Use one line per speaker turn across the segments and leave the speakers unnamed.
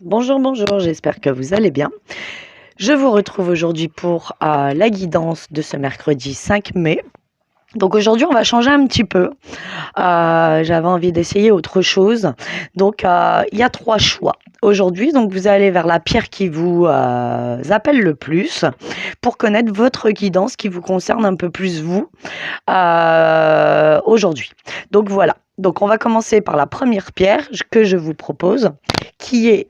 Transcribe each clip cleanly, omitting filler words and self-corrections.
Bonjour, bonjour, j'espère que vous allez bien. Je vous retrouve aujourd'hui pour la guidance de ce mercredi 5 mai. Donc aujourd'hui, on va changer un petit peu. J'avais envie d'essayer autre chose. Donc il y a 3 choix. Aujourd'hui, donc vous allez vers la pierre qui vous appelle le plus pour connaître votre guidance qui vous concerne un peu plus vous aujourd'hui. Donc voilà. Donc on va commencer par la première pierre que je vous propose, qui est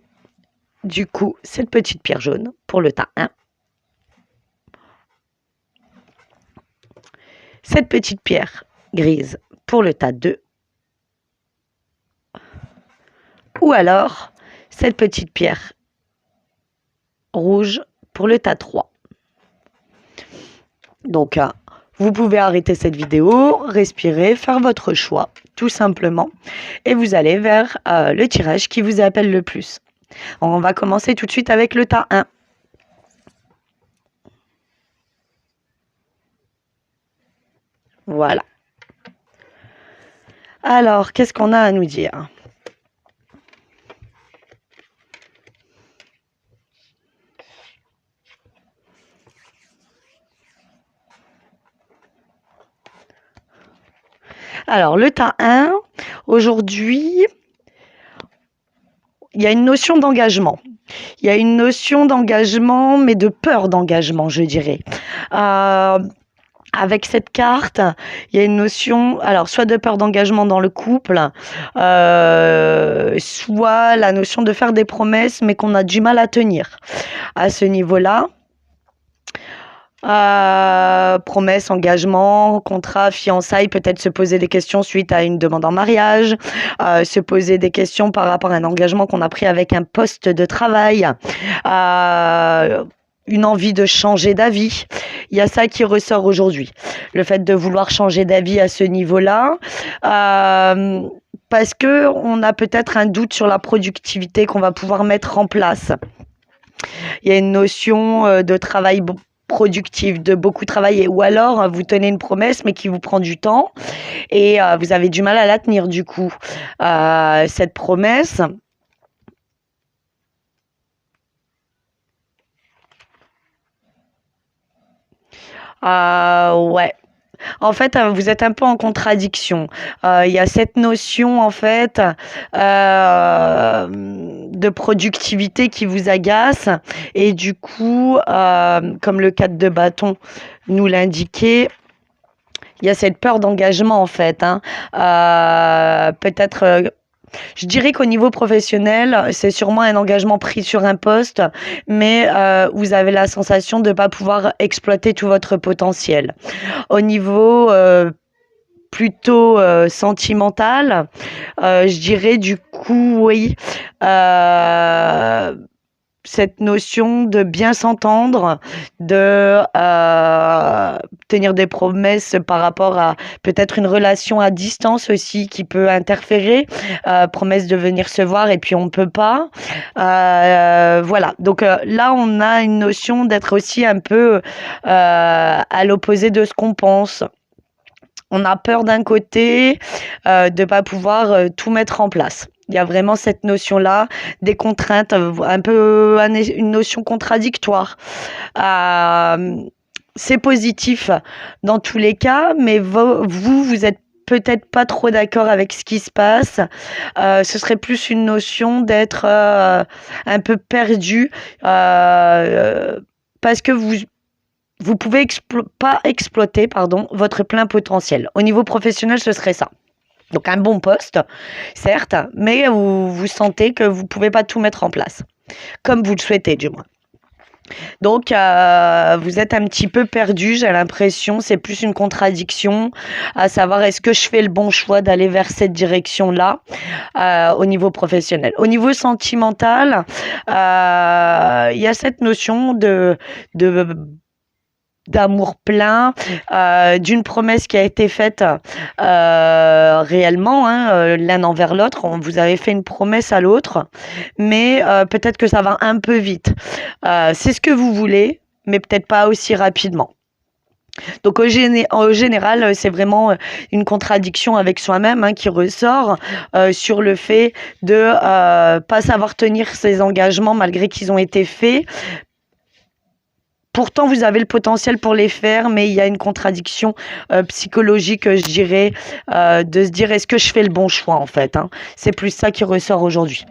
du coup cette petite pierre jaune pour le tas 1. Cette petite pierre grise pour le tas 2. Ou alors cette petite pierre rouge pour le tas 3. Donc vous pouvez arrêter cette vidéo, respirer, faire votre choix tout simplement et vous allez vers le tirage qui vous appelle le plus. On va commencer tout de suite avec le tas 1. Voilà. Alors, qu'est-ce qu'on a à nous dire ? Alors, le tas 1, aujourd'hui, il y a une notion d'engagement. Il y a une notion d'engagement, mais de peur d'engagement, je dirais. Avec cette carte, il y a une notion, alors soit de peur d'engagement dans le couple, soit la notion de faire des promesses, mais qu'on a du mal à tenir. À ce niveau-là, promesse, engagement, contrat, fiançailles, peut-être se poser des questions suite à une demande en mariage, se poser des questions par rapport à un engagement qu'on a pris avec un poste de travail, une envie de changer d'avis. Il y a ça qui ressort aujourd'hui. Le fait de vouloir changer d'avis à ce niveau-là, parce que on a peut-être un doute sur la productivité qu'on va pouvoir mettre en place. Il y a une notion de travail productif, de beaucoup travailler, ou alors vous tenez une promesse mais qui vous prend du temps et vous avez du mal à la tenir du coup. Cette promesse, ouais. En fait, vous êtes un peu en contradiction. Il y a cette notion, en fait, de productivité qui vous agace. Et du coup, comme le 4 de bâton nous l'indiquait, il y a cette peur d'engagement, en fait. Peut-être... je dirais qu'au niveau professionnel, c'est sûrement un engagement pris sur un poste, mais vous avez la sensation de ne pas pouvoir exploiter tout votre potentiel. Au niveau plutôt sentimental, je dirais du coup, oui, cette notion de bien s'entendre, de tenir des promesses par rapport à peut-être une relation à distance aussi qui peut interférer, promesse de venir se voir et puis on ne peut pas. Voilà, donc là on a une notion d'être aussi un peu à l'opposé de ce qu'on pense. On a peur d'un côté de ne pas pouvoir tout mettre en place. Il y a vraiment cette notion-là, des contraintes, un peu une notion contradictoire. C'est positif dans tous les cas, mais vous êtes peut-être pas trop d'accord avec ce qui se passe. Ce serait plus une notion d'être un peu perdu parce que vous pouvez pas exploiter votre plein potentiel. Au niveau professionnel, ce serait ça. Donc un bon poste, certes, mais vous sentez que vous ne pouvez pas tout mettre en place, comme vous le souhaitez du moins. Donc vous êtes un petit peu perdu, j'ai l'impression, c'est plus une contradiction, à savoir est-ce que je fais le bon choix d'aller vers cette direction-là au niveau professionnel. Au niveau sentimental, il y a cette notion d'amour plein, d'une promesse qui a été faite réellement, l'un envers l'autre. Vous avez fait une promesse à l'autre, mais peut-être que ça va un peu vite. C'est ce que vous voulez, mais peut-être pas aussi rapidement. Donc au général, c'est vraiment une contradiction avec soi-même qui ressort sur le fait de pas savoir tenir ses engagements malgré qu'ils ont été faits. Pourtant, vous avez le potentiel pour les faire, mais il y a une contradiction psychologique, je dirais, de se dire est-ce que je fais le bon choix en fait. C'est plus ça qui ressort aujourd'hui.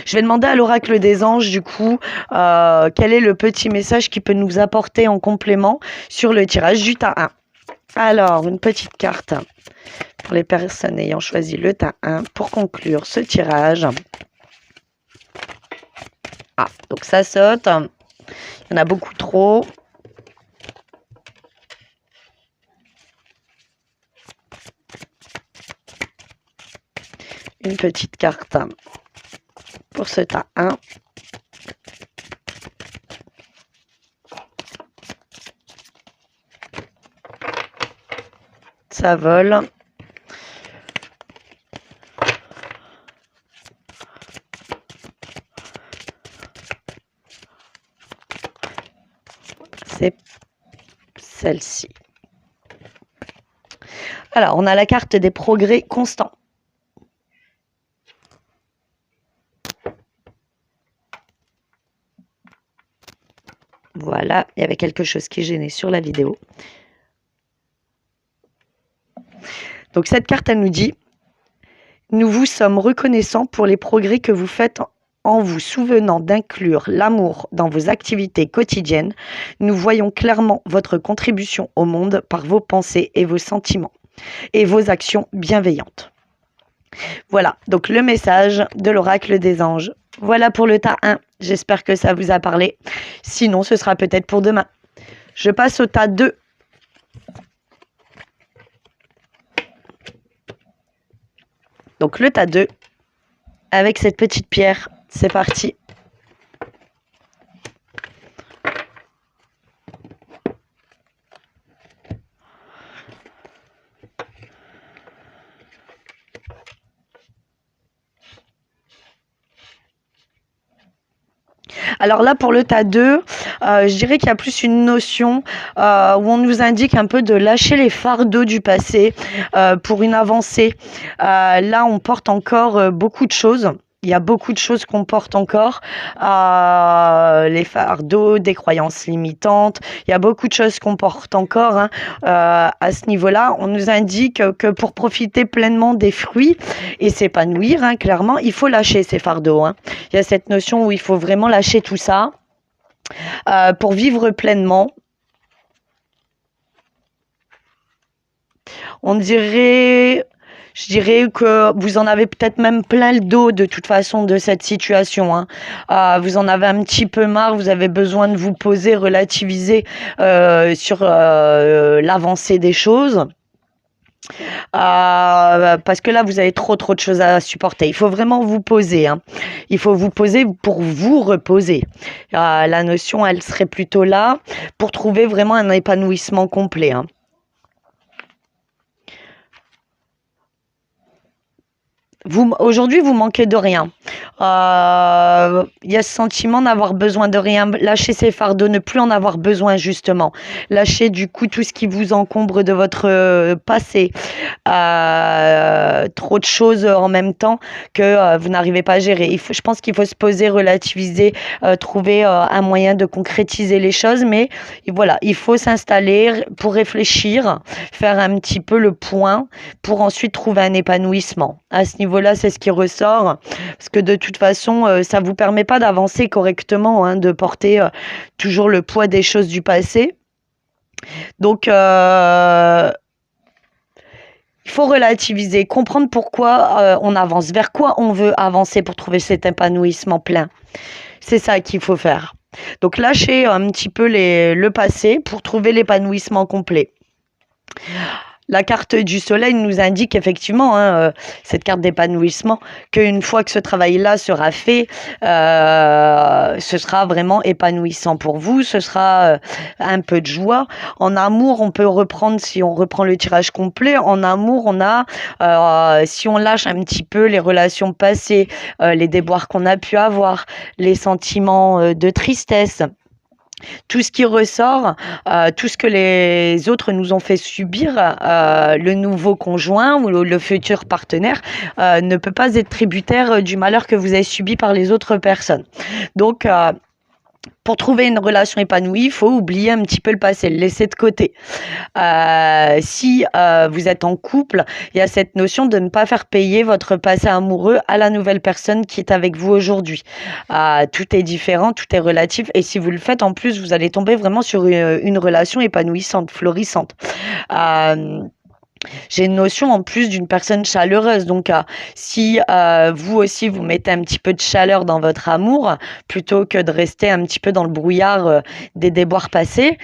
Je vais demander à l'oracle des anges, du coup, quel est le petit message qui peut nous apporter en complément sur le tirage du tas 1. Alors, une petite carte pour les personnes ayant choisi le tas 1 pour conclure ce tirage. Ah, donc ça saute. Il y en a beaucoup trop. Une petite carte pour ce tas 1. Ça vole. C'est celle-ci. Alors, on a la carte des progrès constants. Voilà, il y avait quelque chose qui gênait sur la vidéo. Donc cette carte, elle nous dit « Nous vous sommes reconnaissants pour les progrès que vous faites en vous souvenant d'inclure l'amour dans vos activités quotidiennes. Nous voyons clairement votre contribution au monde par vos pensées et vos sentiments et vos actions bienveillantes. » Voilà, donc le message de l'oracle des anges. Voilà pour le tas 1. J'espère que ça vous a parlé. Sinon, ce sera peut-être pour demain. Je passe au tas 2. Donc le tas 2, avec cette petite pierre, c'est parti. Alors là, pour le tas 2, je dirais qu'il y a plus une notion où on nous indique un peu de lâcher les fardeaux du passé pour une avancée. Là, on porte encore beaucoup de choses. Il y a beaucoup de choses qu'on porte encore, les fardeaux, des croyances limitantes. Il y a beaucoup de choses qu'on porte encore à ce niveau-là. On nous indique que pour profiter pleinement des fruits et s'épanouir, clairement, il faut lâcher ces fardeaux. Il y a cette notion où il faut vraiment lâcher tout ça pour vivre pleinement. Je dirais que vous en avez peut-être même plein le dos de toute façon de cette situation. Vous en avez un petit peu marre, vous avez besoin de vous poser, relativiser sur l'avancée des choses. Parce que là, vous avez trop de choses à supporter. Il faut vraiment vous poser. Il faut vous poser pour vous reposer. La notion, elle serait plutôt là pour trouver vraiment un épanouissement complet. Aujourd'hui, vous manquez de rien. Il y a ce sentiment d'avoir besoin de rien. Lâcher ces fardeaux, ne plus en avoir besoin, justement. Lâcher, du coup, tout ce qui vous encombre de votre passé. Trop de choses en même temps que vous n'arrivez pas à gérer. Je pense qu'il faut se poser, relativiser, trouver un moyen de concrétiser les choses. Mais voilà, il faut s'installer pour réfléchir, faire un petit peu le point pour ensuite trouver un épanouissement. À ce niveau-là, c'est ce qui ressort, parce que de toute façon, ça vous permet pas d'avancer correctement, de porter toujours le poids des choses du passé. Donc, il faut relativiser, comprendre pourquoi on avance, vers quoi on veut avancer pour trouver cet épanouissement plein. C'est ça qu'il faut faire. Donc, lâcher un petit peu le passé pour trouver l'épanouissement complet. La carte du soleil nous indique effectivement, cette carte d'épanouissement, qu'une fois que ce travail-là sera fait, ce sera vraiment épanouissant pour vous, ce sera un peu de joie. En amour, on peut reprendre, si on reprend le tirage complet, en amour, on a, si on lâche un petit peu les relations passées, les déboires qu'on a pu avoir, les sentiments de tristesse, tout ce qui ressort, tout ce que les autres nous ont fait subir, le nouveau conjoint ou le futur partenaire ne peut pas être tributaire du malheur que vous avez subi par les autres personnes. Donc, pour trouver une relation épanouie, il faut oublier un petit peu le passé, le laisser de côté. Si vous êtes en couple, il y a cette notion de ne pas faire payer votre passé amoureux à la nouvelle personne qui est avec vous aujourd'hui. Tout est différent, tout est relatif. Et si vous le faites, en plus, vous allez tomber vraiment sur une relation épanouissante, florissante. J'ai une notion en plus d'une personne chaleureuse. Donc, si vous aussi, vous mettez un petit peu de chaleur dans votre amour, plutôt que de rester un petit peu dans le brouillard des déboires passés,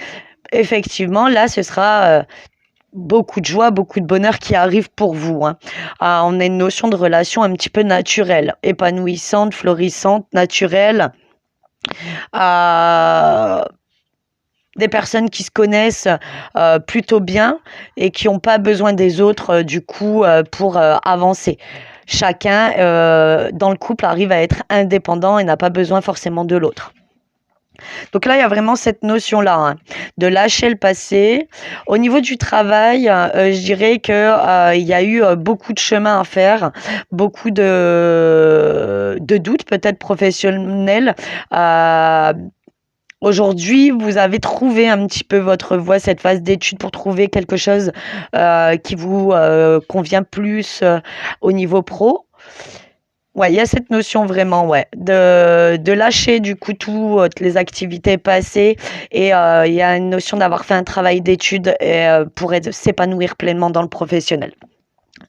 effectivement, là, ce sera beaucoup de joie, beaucoup de bonheur qui arrive pour vous. Hein. On a une notion de relation un petit peu naturelle, épanouissante, florissante, naturelle. Des personnes qui se connaissent plutôt bien et qui n'ont pas besoin des autres du coup pour avancer. Chacun dans le couple arrive à être indépendant et n'a pas besoin forcément de l'autre. Donc là, il y a vraiment cette notion-là, hein, de lâcher le passé. Au niveau du travail, je dirais que il y a eu beaucoup de chemin à faire, beaucoup de doutes peut-être professionnels. Aujourd'hui, vous avez trouvé un petit peu votre voie, cette phase d'étude pour trouver quelque chose qui vous convient plus au niveau pro. Ouais, il y a cette notion vraiment, ouais, de lâcher du coup toutes les activités passées et il y a une notion d'avoir fait un travail d'étude pour s'épanouir pleinement dans le professionnel.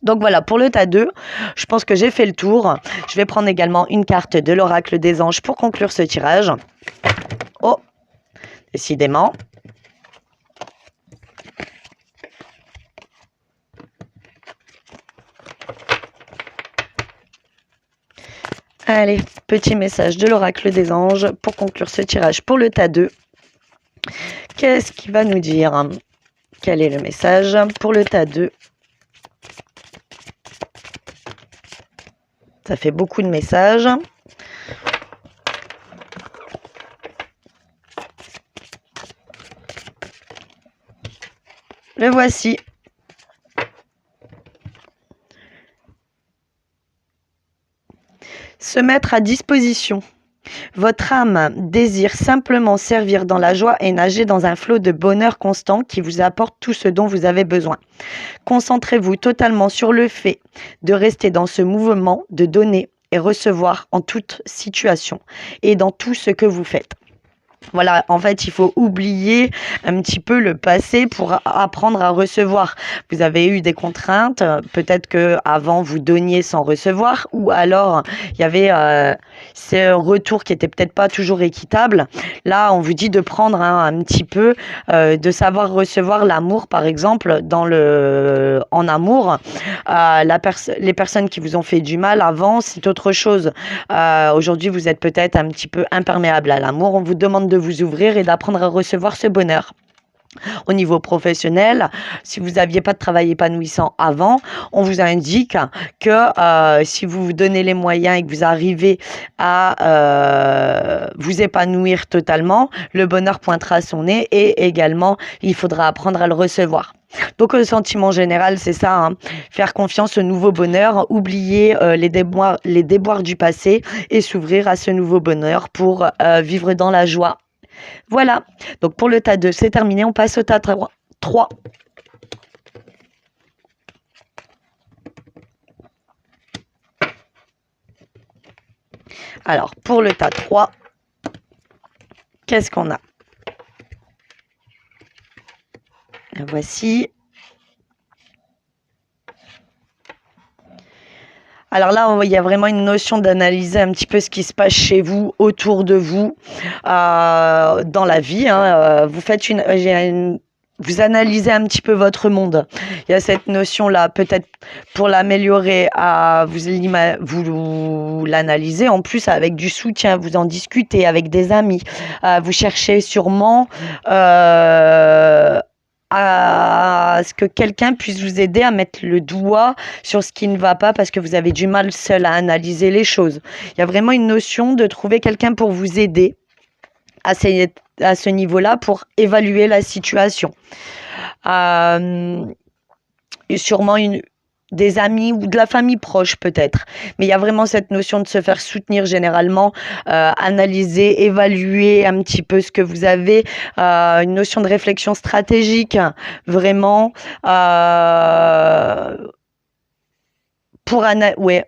Donc voilà, pour le tas 2, je pense que j'ai fait le tour. Je vais prendre également une carte de l'oracle des anges pour conclure ce tirage. Oh, décidément. Allez, petit message de l'oracle des anges pour conclure ce tirage pour le tas 2. Qu'est-ce qu'il va nous dire? Quel est le message pour le tas 2? Ça fait beaucoup de messages. Le voici. Se mettre à disposition. Votre âme désire simplement servir dans la joie et nager dans un flot de bonheur constant qui vous apporte tout ce dont vous avez besoin. Concentrez-vous totalement sur le fait de rester dans ce mouvement de donner et recevoir en toute situation et dans tout ce que vous faites. Voilà, en fait, il faut oublier un petit peu le passé pour apprendre à recevoir. Vous avez eu des contraintes, peut-être que avant vous donniez sans recevoir, ou alors il y avait ce retour qui était peut-être pas toujours équitable. Là, on vous dit de prendre un petit peu, de savoir recevoir l'amour, par exemple, en amour. Les personnes qui vous ont fait du mal avant, c'est autre chose. Aujourd'hui, vous êtes peut-être un petit peu imperméable à l'amour. On vous demande de vous ouvrir et d'apprendre à recevoir ce bonheur. Au niveau professionnel, si vous n'aviez pas de travail épanouissant avant, on vous indique que si vous vous donnez les moyens et que vous arrivez à vous épanouir totalement, le bonheur pointera à son nez et également, il faudra apprendre à le recevoir. Donc le sentiment général, c'est ça, hein, faire confiance au nouveau bonheur, oublier les déboires du passé et s'ouvrir à ce nouveau bonheur pour vivre dans la joie. Voilà, donc pour le tas 2, c'est terminé, on passe au tas 3. Alors, pour le tas 3, qu'est-ce qu'on a? Voici. Alors là, il y a vraiment une notion d'analyser un petit peu ce qui se passe chez vous, autour de vous, dans la vie. Hein. Vous analysez un petit peu votre monde. Il y a cette notion-là, peut-être pour l'améliorer, vous l'analysez en plus avec du soutien, vous en discutez avec des amis, vous cherchez sûrement à ce que quelqu'un puisse vous aider à mettre le doigt sur ce qui ne va pas parce que vous avez du mal seul à analyser les choses. Il y a vraiment une notion de trouver quelqu'un pour vous aider à ce niveau-là pour évaluer la situation. Et sûrement des amis ou de la famille proche peut-être. Mais il y a vraiment cette notion de se faire soutenir généralement, analyser, évaluer un petit peu ce que vous avez, une notion de réflexion stratégique, vraiment.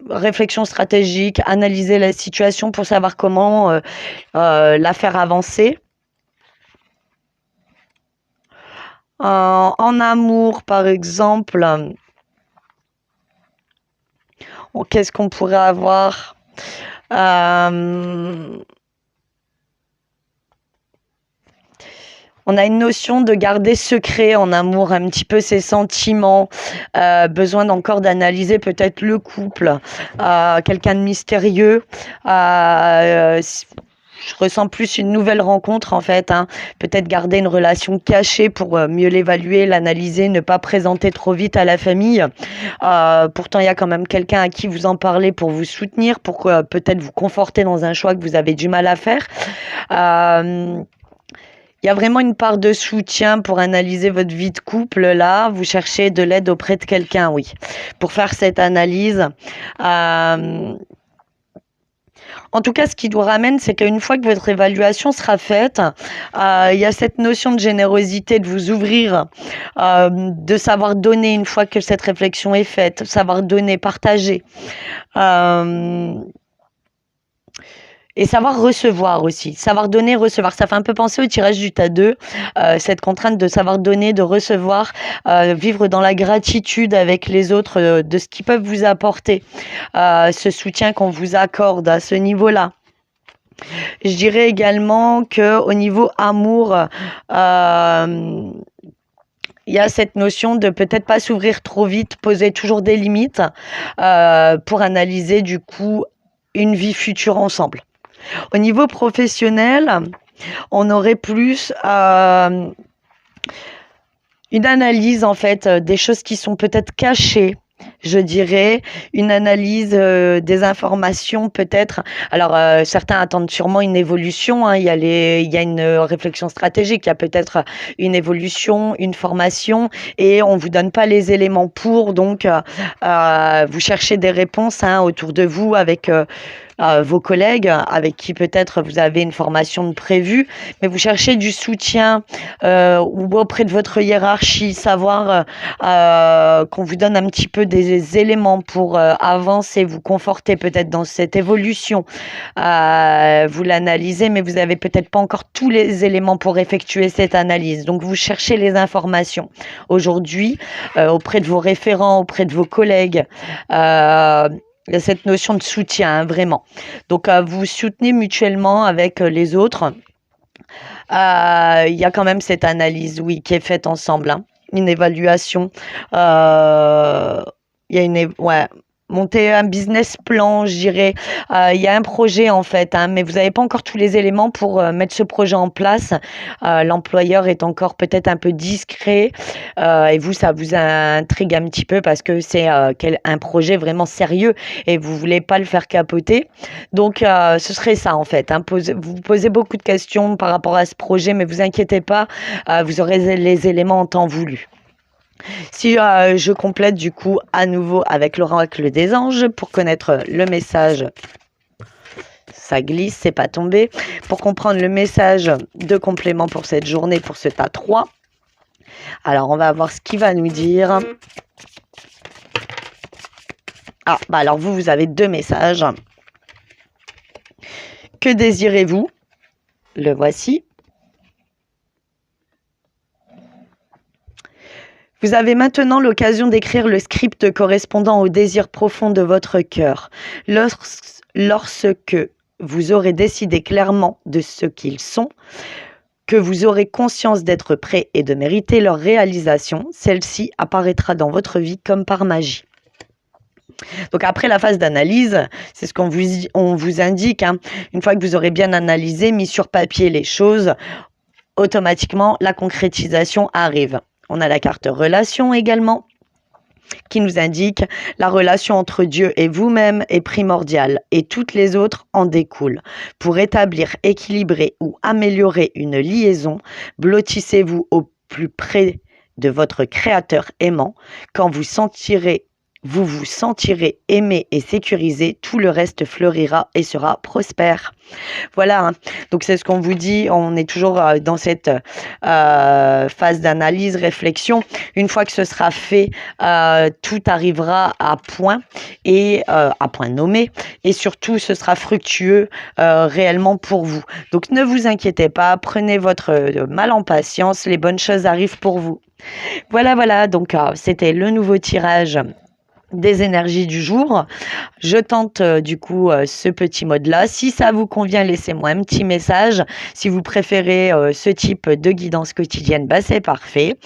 Réflexion stratégique, analyser la situation pour savoir comment la faire avancer. En amour, par exemple, qu'est-ce qu'on pourrait avoir? On a une notion de garder secret en amour, un petit peu ses sentiments, besoin encore d'analyser peut-être le couple, quelqu'un de mystérieux. Je ressens plus une nouvelle rencontre en fait, hein. Peut-être garder une relation cachée pour mieux l'évaluer, l'analyser, ne pas présenter trop vite à la famille. Pourtant, il y a quand même quelqu'un à qui vous en parlez pour vous soutenir, pour peut-être vous conforter dans un choix que vous avez du mal à faire. Il y a vraiment une part de soutien pour analyser votre vie de couple là. Vous cherchez de l'aide auprès de quelqu'un, oui, pour faire cette analyse. En tout cas, ce qui nous ramène, c'est qu'une fois que votre évaluation sera faite, il y a cette notion de générosité, de vous ouvrir, de savoir donner une fois que cette réflexion est faite, savoir donner, partager. Et savoir recevoir aussi, savoir donner, recevoir. Ça fait un peu penser au tirage du tas 2, cette contrainte de savoir donner, de recevoir, vivre dans la gratitude avec les autres de ce qu'ils peuvent vous apporter, ce soutien qu'on vous accorde à ce niveau-là. Je dirais également qu'au niveau amour, il y a cette notion de peut-être pas s'ouvrir trop vite, poser toujours des limites pour analyser du coup une vie future ensemble. Au niveau professionnel, on aurait plus une analyse en fait des choses qui sont peut-être cachées. Je dirais une analyse des informations peut-être. Alors certains attendent sûrement une évolution, hein. Il y a une réflexion stratégique, il y a peut-être une évolution, une formation, et on vous donne pas les éléments pour. Donc vous cherchez des réponses autour de vous avec vos collègues avec qui peut-être vous avez une formation de prévue, mais vous cherchez du soutien ou auprès de votre hiérarchie, savoir qu'on vous donne un petit peu des éléments pour avancer, vous conforter peut-être dans cette évolution. Vous l'analysez, mais vous n'avez peut-être pas encore tous les éléments pour effectuer cette analyse. Donc vous cherchez les informations. Aujourd'hui, auprès de vos référents, auprès de vos collègues, il y a cette notion de soutien, vraiment. Donc, vous soutenez mutuellement avec les autres. Il y a quand même cette analyse, oui, qui est faite ensemble, hein. Une évaluation. Il y a monter un business plan, je dirais. Il y a un projet en fait, hein, mais vous n'avez pas encore tous les éléments pour mettre ce projet en place. L'employeur est encore peut-être un peu discret et vous, ça vous intrigue un petit peu parce que c'est un projet vraiment sérieux et vous voulez pas le faire capoter. Donc, ce serait ça en fait, hein. Vous posez beaucoup de questions par rapport à ce projet, mais vous inquiétez pas, vous aurez les éléments en temps voulu. Si je complète du coup à nouveau avec l'oracle des anges pour connaître le message, ça glisse, c'est pas tombé. Pour comprendre le message de complément pour cette journée, pour ce tas 3. Alors on va voir ce qu'il va nous dire. Alors vous avez 2 messages. Que désirez-vous? Le voici. Vous avez maintenant l'occasion d'écrire le script correspondant au désir profond de votre cœur. Lorsque vous aurez décidé clairement de ce qu'ils sont, que vous aurez conscience d'être prêt et de mériter leur réalisation, celle-ci apparaîtra dans votre vie comme par magie. Donc après la phase d'analyse, c'est ce qu'on vous indique, hein. Une fois que vous aurez bien analysé, mis sur papier les choses, automatiquement la concrétisation arrive. On a la carte relation également. qui nous indique la relation entre Dieu et vous-même est primordiale et toutes les autres en découlent. Pour établir, équilibrer ou améliorer une liaison, blottissez-vous au plus près de votre Créateur aimant. Quand vous vous sentirez aimé et sécurisé, tout le reste fleurira et sera prospère. Voilà, hein. Donc c'est ce qu'on vous dit, on est toujours dans cette phase d'analyse, réflexion. Une fois que ce sera fait, tout arrivera à point et à point nommé et surtout ce sera fructueux réellement pour vous. Donc ne vous inquiétez pas, prenez votre mal en patience, les bonnes choses arrivent pour vous. Voilà, donc c'était le nouveau tirage des énergies du jour. Je tente du coup ce petit mode-là. Si ça vous convient, laissez-moi un petit message. Si vous préférez ce type de guidance quotidienne, bah, c'est parfait.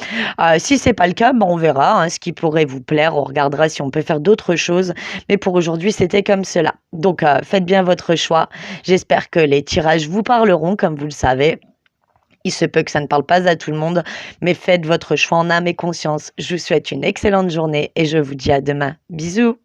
Si c'est pas le cas, bah, on verra hein, ce qui pourrait vous plaire. On regardera si on peut faire d'autres choses. Mais pour aujourd'hui, c'était comme cela. Donc faites bien votre choix. J'espère que les tirages vous parleront, comme vous le savez. Il se peut que ça ne parle pas à tout le monde, mais faites votre choix en âme et conscience. Je vous souhaite une excellente journée et je vous dis à demain. Bisous!